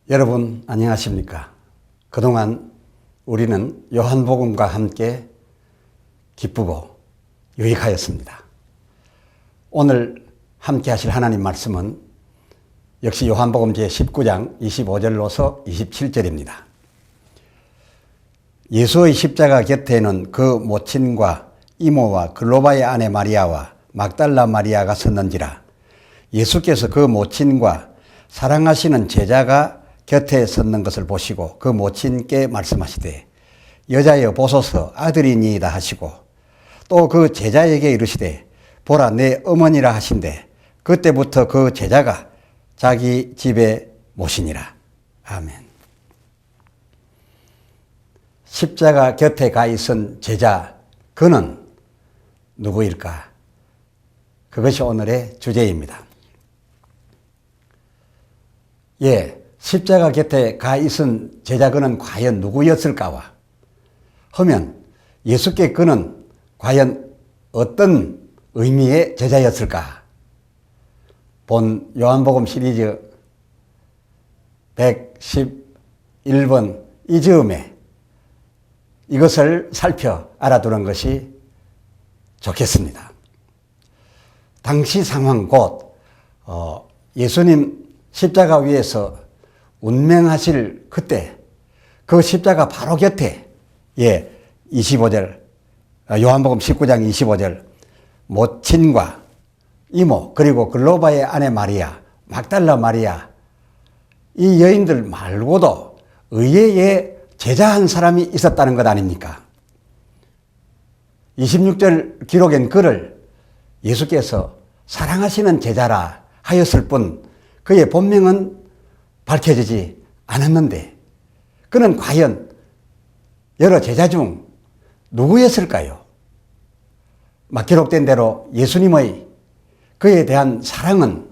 여러분 안녕하십니까? 그동안 우리는 요한복음과 함께 기쁘고 유익하였습니다. 오늘 함께 하실 하나님 말씀은 역시 요한복음 제19장 25절로서 27절입니다. 예수의 십자가 곁에는 그 모친과 이모와 글로바의 아내 마리아와 막달라 마리아가 섰는지라. 예수께서 그 모친과 사랑하시는 제자가 곁에 섰는 것을 보시고 그 모친께 말씀하시되 여자여 보소서 아들이니이다 하시고 또 그 제자에게 이르시되 보라 내 어머니라 하신대 그때부터 그 제자가 자기 집에 모시니라. 아멘. 십자가 곁에 가 있은 제자, 그는 누구일까? 그것이 오늘의 주제입니다. 십자가 곁에 가 있은 제자 그는 과연 누구였을까와 하면 예수께 그는 과연 어떤 의미의 제자였을까? 본 요한복음 시리즈 111번 이 즈음에 이것을 살펴 알아두는 것이 좋겠습니다. 당시 상황 곧 예수님 십자가 위에서 운명하실 그때 그 십자가 바로 곁에 25절 요한복음 19장 25절 모친과 이모 그리고 글로바의 아내 마리아 막달라 마리아 이 여인들 말고도 의외의 제자 한 사람이 있었다는 것 아닙니까? 26절 기록엔 그를 예수께서 사랑하시는 제자라 하였을 뿐 그의 본명은 밝혀지지 않았는데 그는 과연 여러 제자 중 누구였을까요? 막 기록된 대로 예수님의 그에 대한 사랑은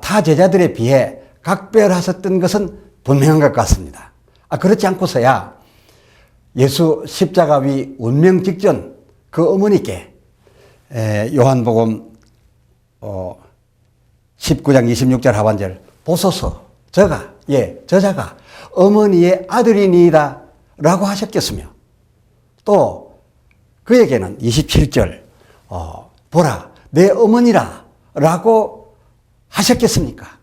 타 제자들에 비해 각별하셨던 것은 분명한 것 같습니다. 그렇지 않고서야 예수 십자가 위 운명 직전 그 어머니께 요한복음 19장 26절 하반절 보소서 저자가 어머니의 아들이니이다 라고 하셨겠으며 또 그에게는 27절 보라 내 어머니라 라고 하셨겠습니까?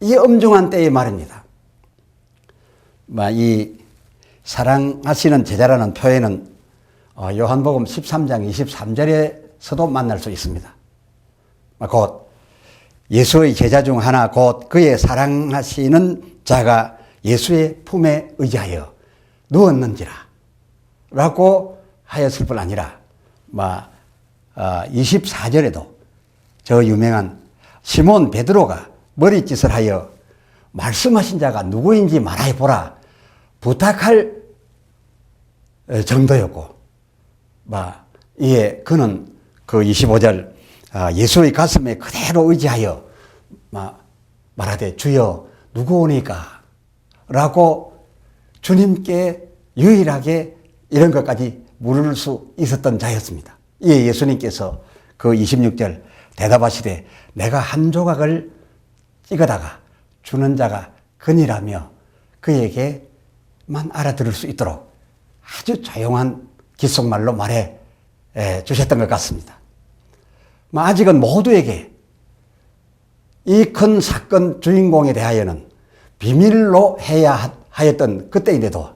이 엄중한 때의 말입니다. 이 사랑하시는 제자라는 표현은 요한복음 13장 23절에서도 만날 수 있습니다. 곧 예수의 제자 중 하나 곧 그의 사랑하시는 자가 예수의 품에 의지하여 누웠는지라 라고 하였을 뿐 아니라 24절에도 저 유명한 시몬 베드로가 머리짓을 하여 말씀하신 자가 누구인지 말해보라 부탁할 정도였고 이에 그는 그 25절 예수의 가슴에 그대로 의지하여 말하되 주여 누구 오니까 라고 주님께 유일하게 이런 것까지 물을 수 있었던 자였습니다. 이에 예수님께서 그 26절 대답하시되 내가 한 조각을 찍어다가 주는 자가 그니라며 그에게만 알아들을 수 있도록 아주 조용한 귓속말로 말해 주셨던 것 같습니다. 아직은 모두에게 이 큰 사건 주인공에 대하여는 비밀로 해야 하였던 그때인데도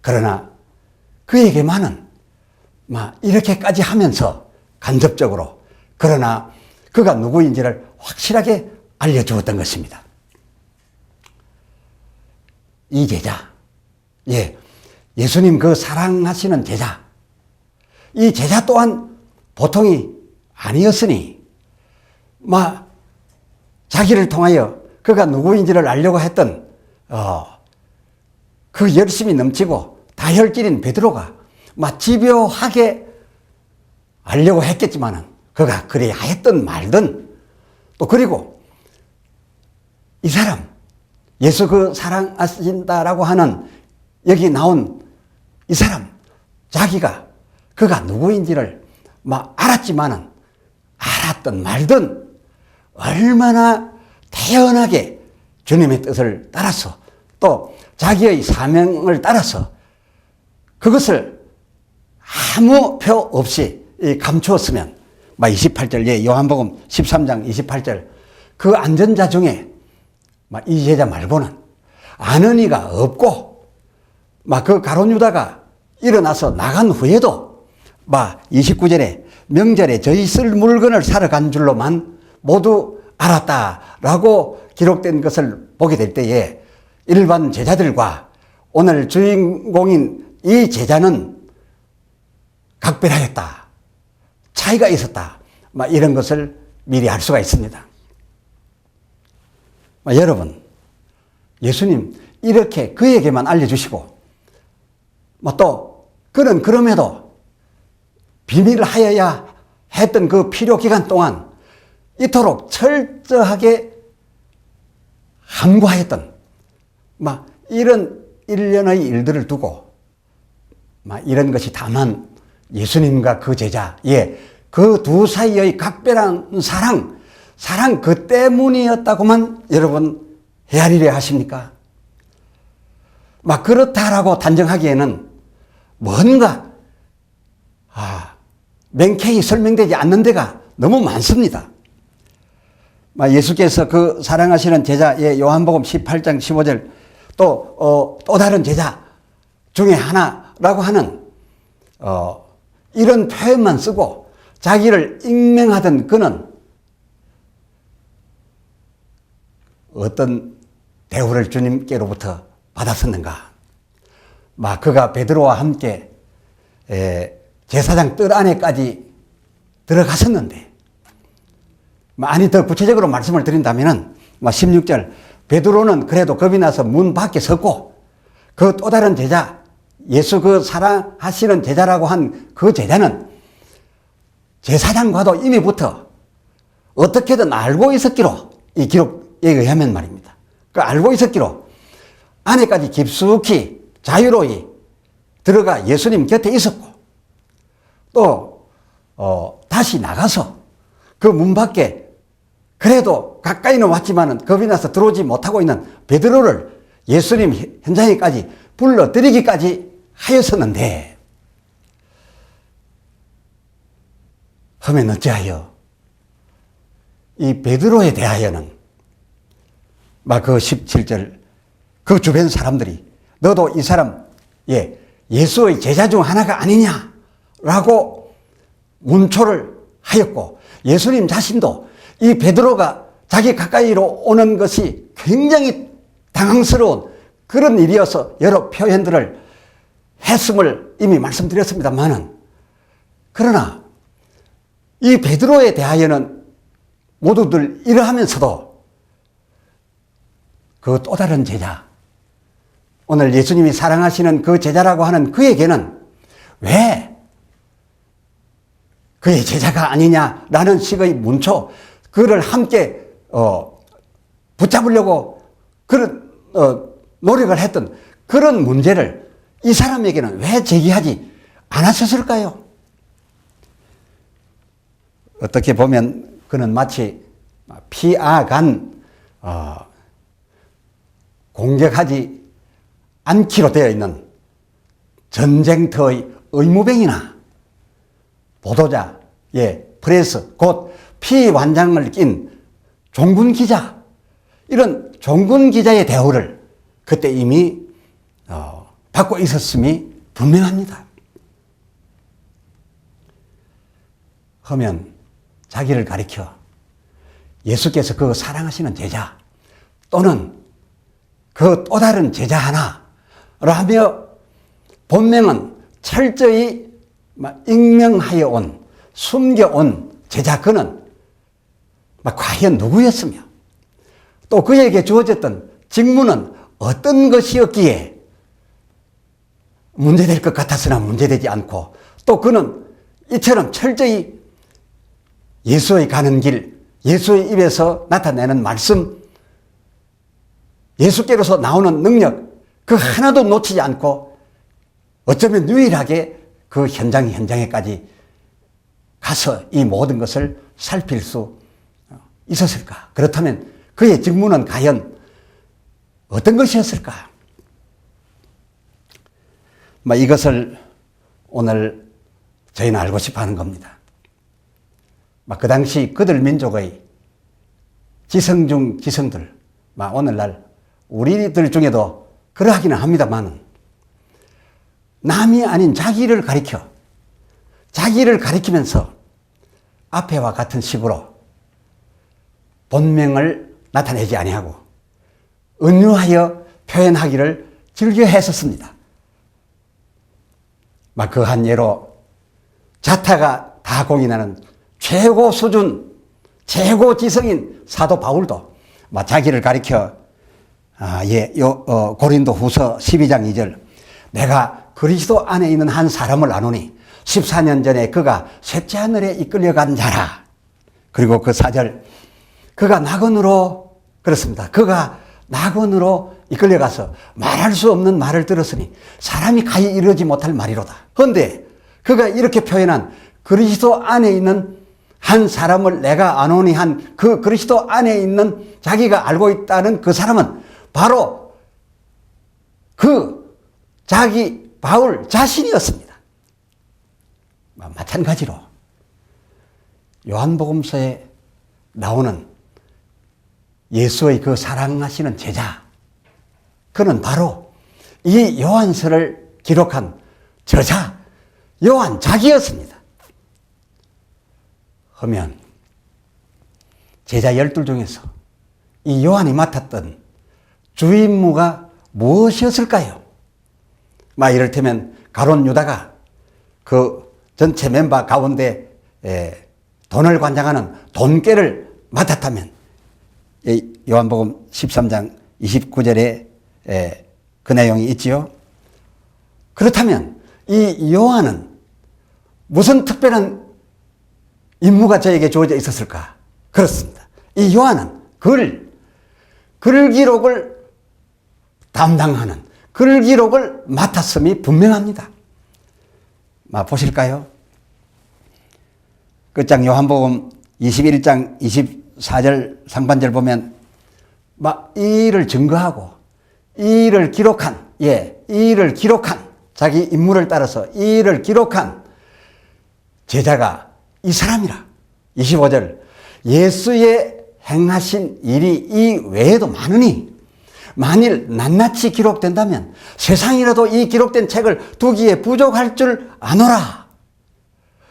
그러나 그에게만은 이렇게까지 하면서 간접적으로 그러나 그가 누구인지를 확실하게 알려주었던 것입니다. 이 제자, 예수님 그 사랑하시는 제자, 이 제자 또한 보통이 아니었으니 자기를 통하여 그가 누구인지를 알려고 했던 그 열심이 넘치고 다혈질인 베드로가 집요하게 알려고 했겠지만은 그가 그리 하였든 말든 또 그리고 이 사람 예수 그 사랑하신다라고 하는 여기 나온 이 사람 자기가 그가 누구인지를 알았지만은 알았든 말든 얼마나 태연하게 주님의 뜻을 따라서 또 자기의 사명을 따라서 그것을 아무 표 없이 감추었으면 28절 예, 요한복음 13장 28절 그 안전자 중에 이 제자 말고는 아는 이가 없고 그 가룟 유다가 일어나서 나간 후에도 29절에 명절에 저희 쓸 물건을 사러 간 줄로만 모두 알았다라고 기록된 것을 보게 될 때에 일반 제자들과 오늘 주인공인 이 제자는 각별하였다. 차이가 있었다. 이런 것을 미리 알 수가 있습니다. 여러분, 예수님 이렇게 그에게만 알려주시고 또 그는 그럼에도 비밀을 하여야 했던 그 필요 기간 동안 이토록 철저하게 함구하였던 이런 일련의 일들을 두고 이런 것이 다만 예수님과 그 제자, 그 두 사이의 각별한 사랑 그 때문이었다고만 여러분 헤아리려 하십니까? 그렇다라고 단정하기에는 뭔가 명쾌히 설명되지 않는 데가 너무 많습니다. 예수께서 그 사랑하시는 제자, 요한복음 18장 15절 또 다른 제자 중에 하나라고 하는 이런 표현만 쓰고 자기를 익명하던 그는 어떤 대우를 주님께로부터 받았었는가? 그가 베드로와 함께 제사장 뜰 안에까지 들어갔었는데 아니 더 구체적으로 말씀을 드린다면 16절 베드로는 그래도 겁이 나서 문 밖에 섰고 그 또 다른 제자 예수 그 사랑하시는 제자라고 한 그 제자는 제사장과도 이미부터 어떻게든 알고 있었기로 이 기록에 의하면 말입니다. 그 알고 있었기로 안에까지 깊숙이 자유로이 들어가 예수님 곁에 있었고 또 다시 나가서 그 문 밖에 그래도 가까이는 왔지만은 겁이 나서 들어오지 못하고 있는 베드로를 예수님 현장에까지 불러들이기까지 하였었는데 하면 어찌하여 이 베드로에 대하여는 그 17절 그 주변 사람들이 너도 이 사람 예수의 제자 중 하나가 아니냐라고 문초를 하였고 예수님 자신도 이 베드로가 자기 가까이로 오는 것이 굉장히 당황스러운 그런 일이어서 여러 표현들을 했음을 이미 말씀드렸습니다만은 그러나 이 베드로에 대하여는 모두들 이러하면서도 그 또 다른 제자 오늘 예수님이 사랑하시는 그 제자라고 하는 그에게는 왜 그의 제자가 아니냐라는 식의 문초 그를 함께 붙잡으려고 그런 노력을 했던 그런 문제를 이 사람에게는 왜 제기하지 않았을까요? 어떻게 보면 그는 마치 피아간 공격하지 않기로 되어 있는 전쟁터의 의무병이나 보도자, 프레스, 곧 피완장을 낀 종군 기자, 이런 종군 기자의 대우를 그때 이미 받고 있었음이 분명합니다. 하면 자기를 가리켜 예수께서 그 사랑하시는 제자 또는 그 또 다른 제자 하나라며 본명은 철저히 익명하여 온 숨겨온 제자 그는 과연 누구였으며 또 그에게 주어졌던 직무는 어떤 것이었기에 문제될 것 같았으나 문제되지 않고 또 그는 이처럼 철저히 예수의 가는 길, 예수의 입에서 나타내는 말씀, 예수께로서 나오는 능력 그 하나도 놓치지 않고 어쩌면 유일하게 그 현장에까지 가서 이 모든 것을 살필 수 있었을까? 그렇다면 그의 직무는 과연 어떤 것이었을까? 이것을 오늘 저희는 알고 싶어 하는 겁니다. 그 당시 그들 민족의 지성 중 지성들, 오늘날 우리들 중에도 그러하기는 합니다만, 남이 아닌 자기를 가리키면서 앞에와 같은 식으로 본명을 나타내지 아니하고 은유하여 표현하기를 즐겨 했었습니다. 그 한 예로 자타가 다 공인하는 최고 수준, 최고 지성인 사도 바울도 자기를 가리켜 고린도 후서 12장 2절, 내가 그리스도 안에 있는 한 사람을 아노니 14년 전에 그가 셋째 하늘에 이끌려간 자라. 그리고 그 4절, 그가 낙원으로, 그렇습니다. 그가 낙원으로 이끌려가서 말할 수 없는 말을 들었으니 사람이 가히 이르지 못할 말이로다. 그런데 그가 이렇게 표현한 그리스도 안에 있는 한 사람을 내가 아노니 한 그 그리스도 안에 있는 자기가 알고 있다는 그 사람은 바로 그 자기 바울 자신이었습니다. 마찬가지로 요한복음서에 나오는 예수의 그 사랑하시는 제자, 그는 바로 이 요한서를 기록한 저자 요한 자기였습니다. 하면 제자 12 중에서 이 요한이 맡았던 주임무가 무엇이었을까요? 이를테면 가룟 유다가 그 전체 멤버 가운데 돈을 관장하는 돈깨를 맡았다면, 요한복음 13장 29절에 그 내용이 있지요. 그렇다면 이 요한은 무슨 특별한 임무가 저에게 주어져 있었을까? 그렇습니다. 이 요한은 글 기록을 담당하는, 글 기록을 맡았음이 분명합니다. 보실까요? 끝장 요한복음 21장 24절 상반절 보면 이 일을 증거하고 이 일을 기록한, 이 일을 기록한, 자기 임무를 따라서 이 일을 기록한 제자가 이 사람이라. 25절, 예수의 행하신 일이 이 외에도 많으니 만일 낱낱이 기록된다면 세상이라도 이 기록된 책을 두기에 부족할 줄 아노라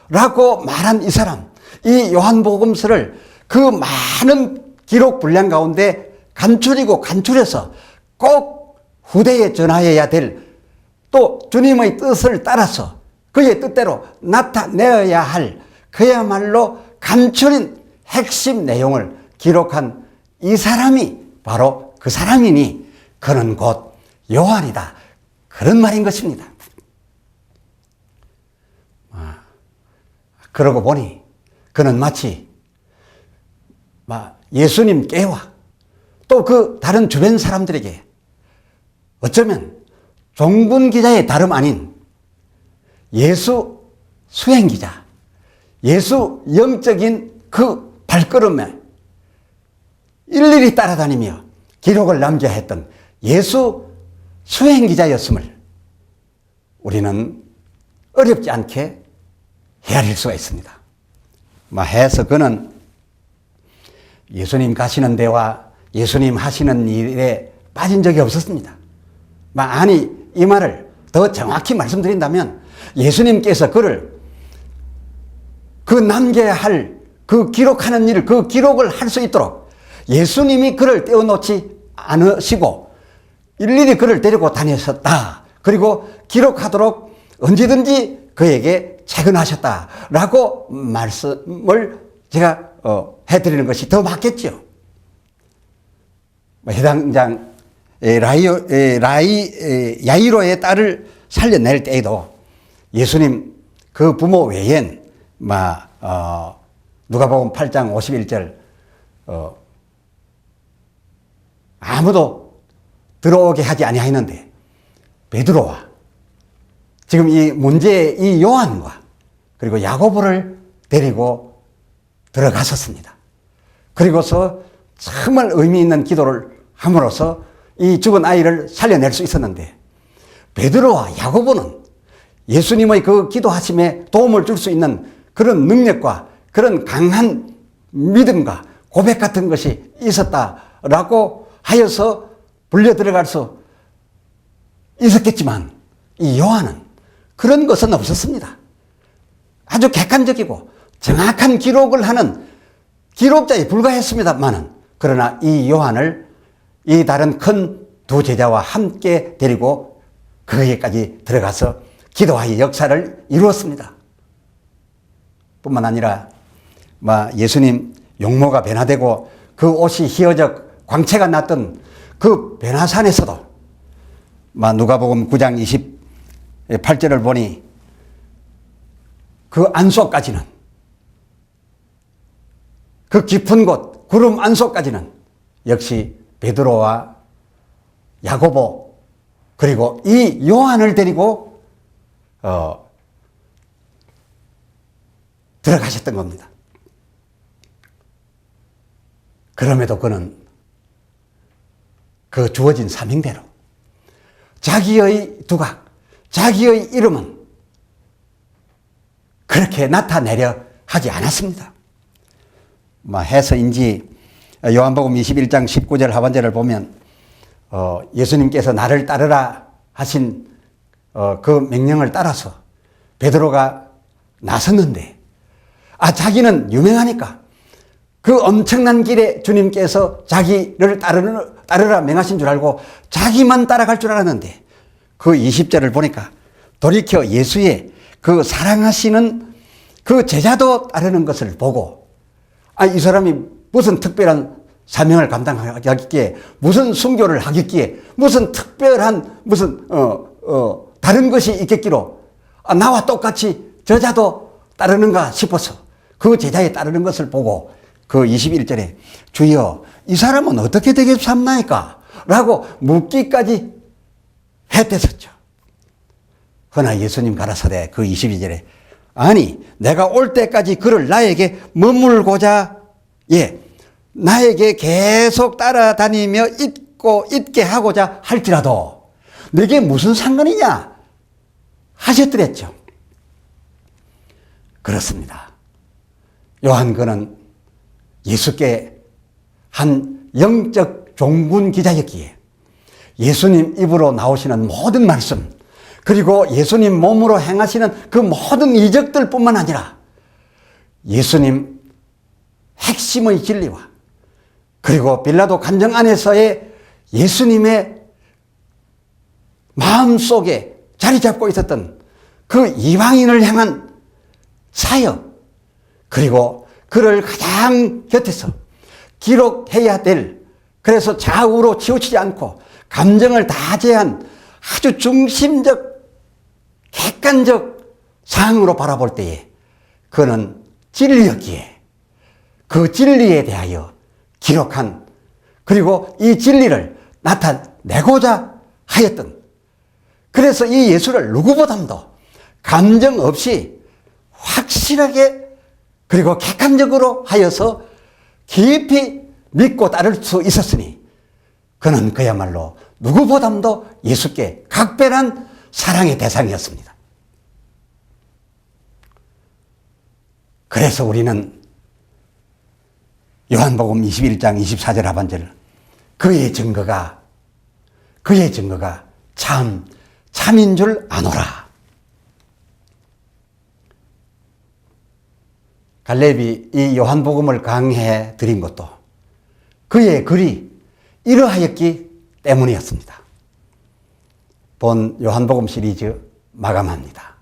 라고 말한 이 사람, 이 요한복음서를 그 많은 기록 분량 가운데 간출해서 꼭 후대에 전하여야 될, 또 주님의 뜻을 따라서 그의 뜻대로 나타내어야 할 그야말로 간추린 핵심 내용을 기록한 이 사람이 바로 그 사람이니 그는 곧 요한이다, 그런 말인 것입니다. 그러고 보니 그는 마치 예수님께와 또 그 다른 주변 사람들에게 어쩌면 종군 기자의 다름 아닌 예수 수행 기자, 예수 영적인 그 발걸음에 일일이 따라다니며 기록을 남겨야 했던 예수 수행 기자였음을 우리는 어렵지 않게 헤아릴 수가 있습니다. 해서 그는 예수님 가시는 데와 예수님 하시는 일에 빠진 적이 없었습니다. 아니, 이 말을 더 정확히 말씀드린다면 예수님께서 그를 그 남겨야 할 그 기록하는 일, 그 기록을 할 수 있도록 예수님이 그를 떼어놓지 않으시고 일일이 그를 데리고 다니셨다. 그리고 기록하도록 언제든지 그에게 채근하셨다라고 말씀을 제가 해드리는 것이 더 맞겠죠. 해당장 야이로의 딸을 살려낼 때에도 예수님 그 부모 외엔 누가복음 8장 51절 아무도 들어오게 하지 아니하였는데 베드로와 지금 이 문제의 이 요한과 그리고 야고보를 데리고 들어갔었습니다. 그리고서 정말 의미 있는 기도를 함으로써 이 죽은 아이를 살려낼 수 있었는데 베드로와 야고보는 예수님의 그 기도하심에 도움을 줄 수 있는 그런 능력과 그런 강한 믿음과 고백 같은 것이 있었다라고 하여서 불려 들어갈 수 있었겠지만 이 요한은 그런 것은 없었습니다. 아주 객관적이고 정확한 기록을 하는 기록자에 불과했습니다만은 그러나 이 요한을 이 다른 큰 두 제자와 함께 데리고 거기까지 들어가서 기도하여 역사를 이루었습니다. 뿐만 아니라 예수님 용모가 변화되고 그 옷이 휘어져 광채가 났던 그 변화산에서도 누가복음 9장 28절을 보니 그 안속까지는 그 깊은 곳 구름 안속까지는 역시 베드로와 야고보 그리고 이 요한을 데리고 들어가셨던 겁니다. 그럼에도 그는 그 주어진 사명대로 자기의 두각, 자기의 이름은 그렇게 나타내려 하지 않았습니다. 해서인지 요한복음 21장 19절 하반절을 보면 예수님께서 나를 따르라 하신 그 명령을 따라서 베드로가 나섰는데 자기는 유명하니까 그 엄청난 길에 주님께서 자기를 따르라 명하신 줄 알고 자기만 따라갈 줄 알았는데 그 20절을 보니까 돌이켜 예수의 그 사랑하시는 그 제자도 따르는 것을 보고 이 사람이 무슨 특별한 사명을 감당하겠기에 무슨 순교를 하겠기에 무슨 특별한 무슨 다른 것이 있겠기로 나와 똑같이 저자도 따르는가 싶어서 그 제자에 따르는 것을 보고 그 21절에 주여 이 사람은 어떻게 되겠습니까? 라고 묻기까지 했댔었죠. 그러나 예수님 가라사대 그 22절에 아니 내가 올 때까지 그를 나에게 머물고자 나에게 계속 따라다니며 있게 하고자 할지라도 내게 무슨 상관이냐 하셨더랬죠. 그렇습니다. 요한 그는 예수께 한 영적 종군 기자였기에 예수님 입으로 나오시는 모든 말씀 그리고 예수님 몸으로 행하시는 그 모든 이적들 뿐만 아니라 예수님 핵심의 진리와 그리고 빌라도 관정 안에서의 예수님의 마음속에 자리 잡고 있었던 그 이방인을 향한 사역 그리고 그를 가장 곁에서 기록해야 될 그래서 좌우로 치우치지 않고 감정을 다 제한 아주 중심적 객관적 상황으로 바라볼 때에 그는 진리였기에 그 진리에 대하여 기록한 그리고 이 진리를 나타내고자 하였던 그래서 이 예수를 누구보다도 감정 없이 확실하게 그리고 객관적으로 하여서 깊이 믿고 따를 수 있었으니 그는 그야말로 누구보다도 예수께 각별한 사랑의 대상이었습니다. 그래서 우리는 요한복음 21장 24절 하반절을 그의 증거가 참인 줄 아노라. 갈렙이 이 요한복음을 강해 드린 것도 그의 글이 이러하였기 때문이었습니다. 본 요한복음 시리즈 마감합니다.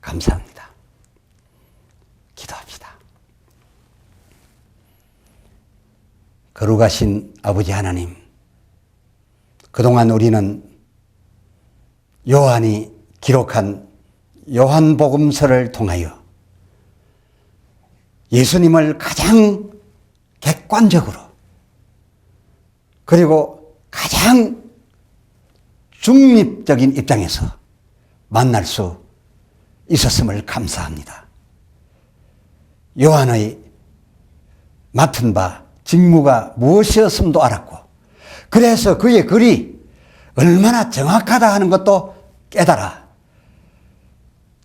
감사합니다. 기도합시다. 거룩하신 아버지 하나님, 그동안 우리는 요한이 기록한 요한복음서를 통하여 예수님을 가장 객관적으로 그리고 가장 중립적인 입장에서 만날 수 있었음을 감사합니다. 요한의 맡은 바 직무가 무엇이었음도 알았고 그래서 그의 글이 얼마나 정확하다 하는 것도 깨달아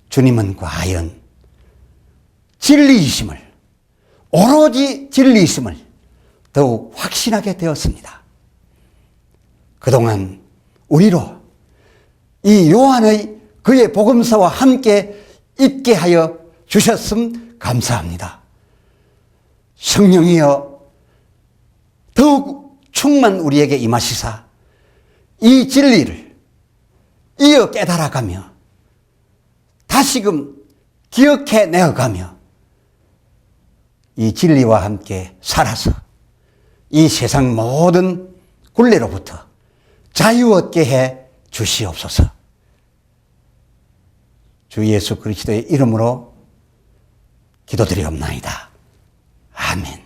주님은 과연 진리이심을, 오로지 진리이심을 더욱 확신하게 되었습니다. 그동안 우리로 이 요한의 그의 복음서와 함께 있게 하여 주셨음 감사합니다. 성령이여 더욱 충만 우리에게 임하시사 이 진리를 이어 깨달아가며 다시금 기억해 내어가며 이 진리와 함께 살아서 이 세상 모든 굴레로부터 자유 얻게 해 주시옵소서. 주 예수 그리스도의 이름으로 기도드리옵나이다. 아멘.